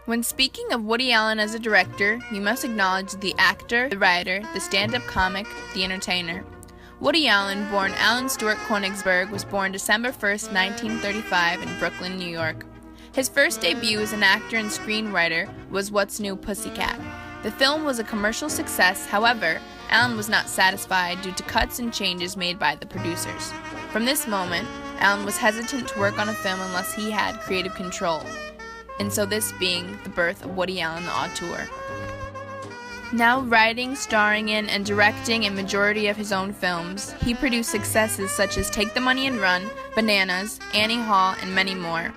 When speaking of Woody Allen as a director, you must acknowledge the actor, the writer, the stand-up comic, the entertainer. Woody Allen, born Alan Stewart Konigsberg, was born December 1st, 1935 in Brooklyn, New York. His first debut as an actor and screenwriter was What's New, Pussycat? The film was a commercial success. However, Allen was not satisfied due to cuts and changes made by the producers. From this moment, Allen was hesitant to work on a film unless he had creative control, and so this being the birth of Woody Allen the Auteur. Now writing, starring in, and directing a majority of his own films, he produced successes such as Take the Money and Run, Bananas, Annie Hall, and many more.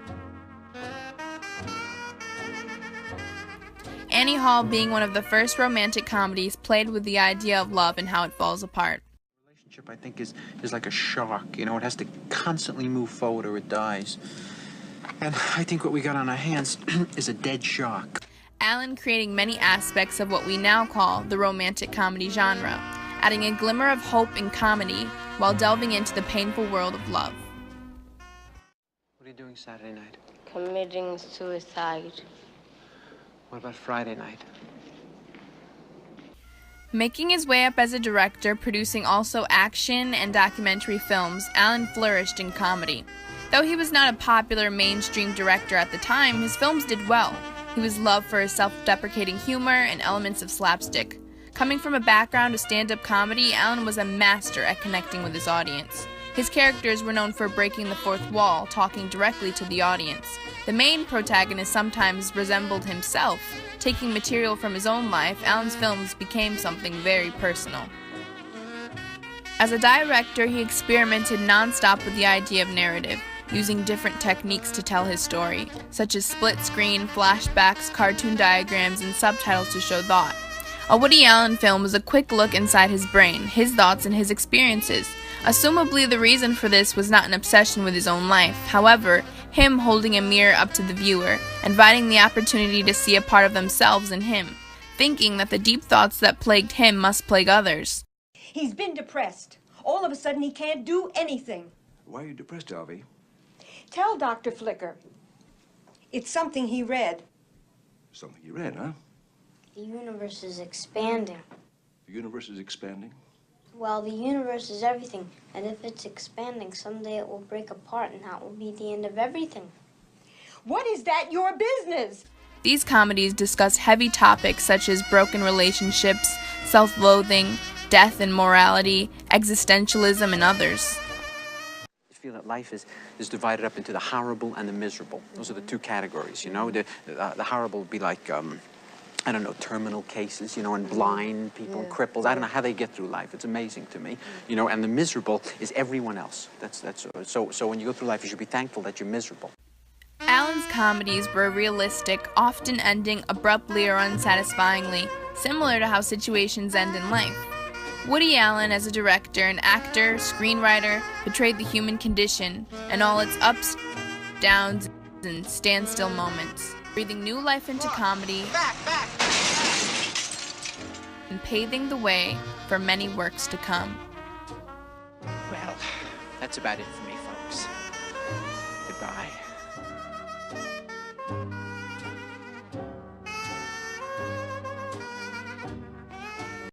Annie Hall being one of the first romantic comedies played with the idea of love and how it falls apart. Relationship, I think, is like a shark. You know, it has to constantly move forward or it dies. And I think what we got on our hands is a dead shark. Allen creating many aspects of what we now call the romantic comedy genre, adding a glimmer of hope in comedy while delving into the painful world of love. What are you doing Saturday night? Committing suicide. What about Friday night? Making his way up as a director, producing also action and documentary films, Allen flourished in comedy. Though he was not a popular mainstream director at the time, his films did well. He was loved for his self-deprecating humor and elements of slapstick. Coming from a background of stand-up comedy, Allen was a master at connecting with his audience. His characters were known for breaking the fourth wall, talking directly to the audience. The main protagonist sometimes resembled himself. Taking material from his own life, Allen's films became something very personal. As a director, he experimented non-stop with the idea of narrative, using different techniques to tell his story, such as split screen, flashbacks, cartoon diagrams, and subtitles to show thought. A Woody Allen film was a quick look inside his brain, his thoughts, and his experiences. Assumably, the reason for this was not an obsession with his own life. However, him holding a mirror up to the viewer, inviting the opportunity to see a part of themselves in him, thinking that the deep thoughts that plagued him must plague others. He's been depressed. All of a sudden, he can't do anything. Why are you depressed, Alvy? Tell Dr. Flicker. It's something he read. Something you read, huh? The universe is expanding. The universe is expanding? Well, the universe is everything, and if it's expanding, someday it will break apart, and that will be the end of everything. What is that your business? These comedies discuss heavy topics such as broken relationships, self-loathing, death and morality, existentialism, and others. I feel that life is divided up into the horrible and the miserable. Those are the two categories, you know. The horrible would be like, I don't know, terminal cases, you know, and blind people, cripples. I don't know how they get through life. It's amazing to me, you know. And the miserable is everyone else. So when you go through life, you should be thankful that you're miserable. Allen's comedies were realistic, often ending abruptly or unsatisfyingly, similar to how situations end in life. Woody Allen, as a director and actor, screenwriter, portrayed the human condition and all its ups, downs, and standstill moments, breathing new life into comedy and paving the way for many works to come. Well, that's about it for me, folks. Goodbye.